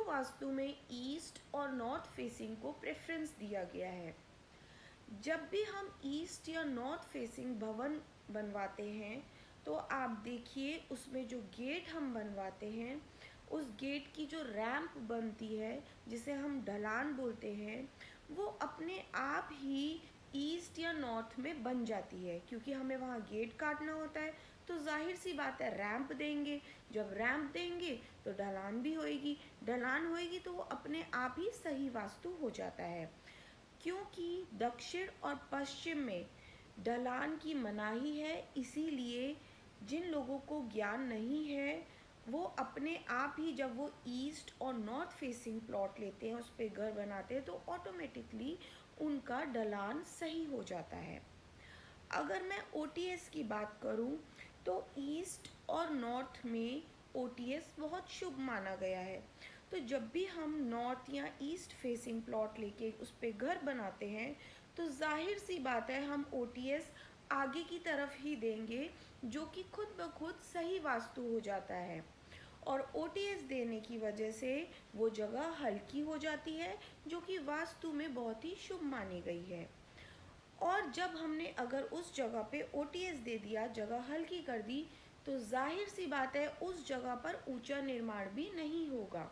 वास्तु में ईस्ट और north facing को प्रेफरेंस दिया गया है। जब भी हम ईस्ट या नॉर्थ फेसिंग भवन बनवाते हैं तो आप देखिए उसमें जो गेट हम बनवाते हैं, उस गेट की जो रैंप बनती है जिसे हम ढलान बोलते हैं, वो अपने आप ही ईस्ट या नॉर्थ में बन जाती है, क्योंकि हमें वहाँ गेट काटना होता है। तो जाहिर सी बात है रैंप देंगे, जब रैंप देंगे तो ढलान भी होएगी, ढलान होएगी तो वो अपने आप ही सही वास्तु हो जाता है। क्योंकि दक्षिण और पश्चिम में ढलान की मनाही है, इसीलिए जिन लोगों को ज्ञान नहीं है वो अपने आप ही जब वो ईस्ट और नॉर्थ फेसिंग प्लॉट लेते हैं, उस पर घर बनाते हैं, तो ऑटोमेटिकली उनका ढलान सही हो जाता है। अगर मैं ओटीएस की बात करूं तो ईस्ट और नॉर्थ में ओटीएस बहुत शुभ माना गया है। तो जब भी हम नॉर्थ या ईस्ट फेसिंग प्लॉट लेके उस पर घर बनाते हैं तो जाहिर सी बात है हम ओटीएस आगे की तरफ ही देंगे, जो कि खुद ब खुद सही वास्तु हो जाता है। और ओटीएस देने की वजह से वो जगह हल्की हो जाती है, जो कि वास्तु में बहुत ही शुभ मानी गई है। और जब हमने अगर उस जगह पे ओटीएस दे दिया, जगह हल्की कर दी, तो जाहिर सी बात है उस जगह पर ऊंचा निर्माण भी नहीं होगा,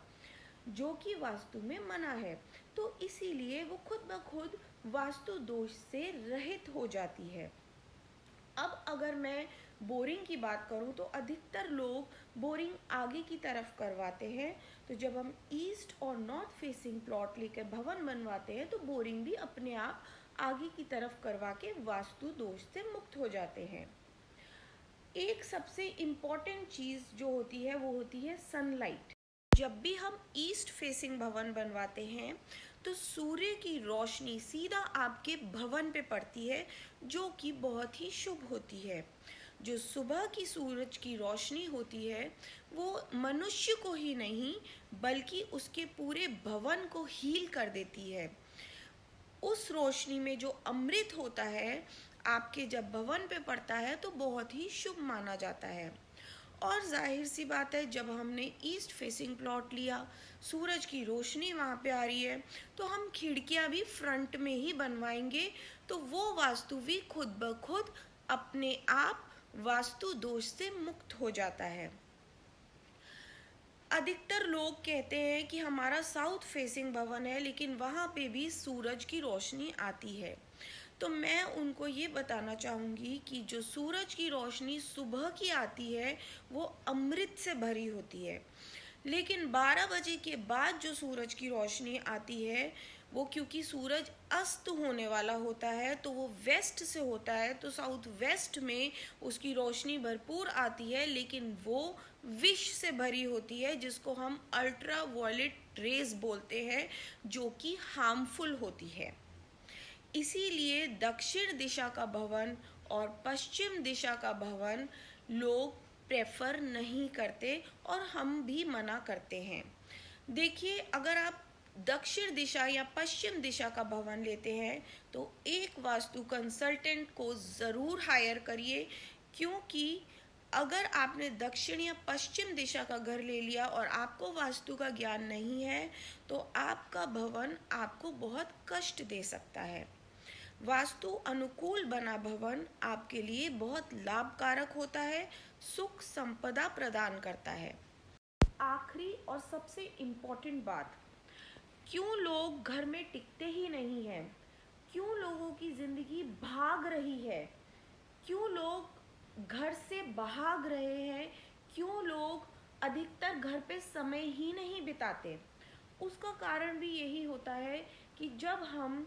जो कि वास्तु में मना है। तो इसीलिए वो खुद ब खुद वास्तु दोष से रहित हो जाती है। अब अगर मैं बोरिंग की बात करूं तो अधिकतर लोग बोरिंग आगे की तरफ करवाते हैं। तो जब हम ईस्ट और नॉर्थ फेसिंग प्लॉट लेकर भवन बनवाते हैं तो बोरिंग भी अपने आप आगे की तरफ करवा के वास्तु दोष से मुक्त हो जाते हैं। एक सबसे इम्पॉर्टेंट चीज़ जो होती है वो होती है सनलाइट। जब भी हम ईस्ट फेसिंग भवन बनवाते हैं तो सूर्य की रोशनी सीधा आपके भवन पे पड़ती है, जो कि बहुत ही शुभ होती है। जो सुबह की सूरज की रोशनी होती है वो मनुष्य को ही नहीं बल्कि उसके पूरे भवन को हील कर देती है। उस रोशनी में जो अमृत होता है आपके जब भवन पे पड़ता है तो बहुत ही शुभ माना जाता है। और जाहिर सी बात है जब हमने ईस्ट फेसिंग प्लॉट लिया, सूरज की रोशनी वहाँ पे आ रही है, तो हम खिड़कियाँ भी फ्रंट में ही बनवाएंगे, तो वो वास्तु भी खुद ब खुद अपने आप वास्तु दोष से मुक्त हो जाता है। अधिकतर लोग कहते हैं कि हमारा साउथ फेसिंग भवन है लेकिन वहाँ पे भी सूरज की रोशनी आती है। तो मैं उनको ये बताना चाहूँगी कि जो सूरज की रोशनी सुबह की आती है वो अमृत से भरी होती है, लेकिन 12 बजे के बाद जो सूरज की रोशनी आती है वो क्योंकि सूरज अस्त होने वाला होता है तो वो वेस्ट से होता है, तो साउथ वेस्ट में उसकी रोशनी भरपूर आती है, लेकिन वो विष से भरी होती है जिसको हम अल्ट्रा वायलेट रेज बोलते हैं, जो कि हार्मफुल होती है। इसीलिए दक्षिण दिशा का भवन और पश्चिम दिशा का भवन लोग प्रेफर नहीं करते और हम भी मना करते हैं। देखिए अगर आप दक्षिण दिशा या पश्चिम दिशा का भवन लेते हैं तो एक वास्तु कंसल्टेंट को ज़रूर हायर करिए, क्योंकि अगर आपने दक्षिण या पश्चिम दिशा का घर ले लिया और आपको वास्तु का ज्ञान नहीं है तो आपका भवन आपको बहुत कष्ट दे सकता है। वास्तु अनुकूल बना भवन आपके लिए बहुत लाभकारक होता है, सुख संपदा प्रदान करता है। आखिरी और सबसे इम्पोर्टेंट बात, क्यों लोग घर में टिकते ही नहीं हैं, क्यों लोगों की ज़िंदगी भाग रही है, क्यों लोग घर से भाग रहे हैं, क्यों लोग अधिकतर घर पे समय ही नहीं बिताते, उसका कारण भी यही होता है कि जब हम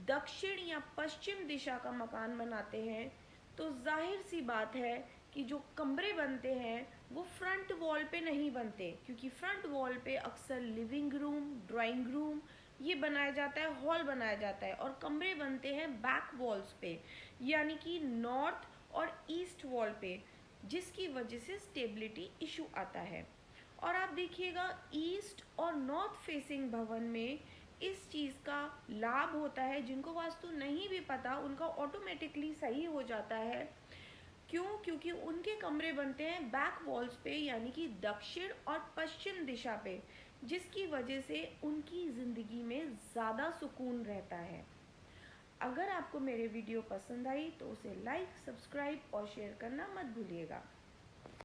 दक्षिण या पश्चिम दिशा का मकान बनाते हैं तो जाहिर सी बात है कि जो कमरे बनते हैं वो फ्रंट वॉल पे नहीं बनते, क्योंकि फ्रंट वॉल पे अक्सर लिविंग रूम, ड्राइंग रूम ये बनाया जाता है, हॉल बनाया जाता है, और कमरे बनते हैं बैक वॉल्स पे, यानी कि नॉर्थ और ईस्ट वॉल पे, जिसकी वजह से स्टेबिलिटी इशू आता है। और आप देखिएगा ईस्ट और नॉर्थ फेसिंग भवन में इस चीज़ का लाभ होता है, जिनको वास्तु नहीं भी पता उनका ऑटोमेटिकली सही हो जाता है। क्यों? क्योंकि उनके कमरे बनते हैं बैक वॉल्स पे, यानी कि दक्षिण और पश्चिम दिशा पे, जिसकी वजह से उनकी ज़िंदगी में ज़्यादा सुकून रहता है। अगर आपको मेरे वीडियो पसंद आई तो उसे लाइक, सब्सक्राइब और शेयर करना मत भूलिएगा।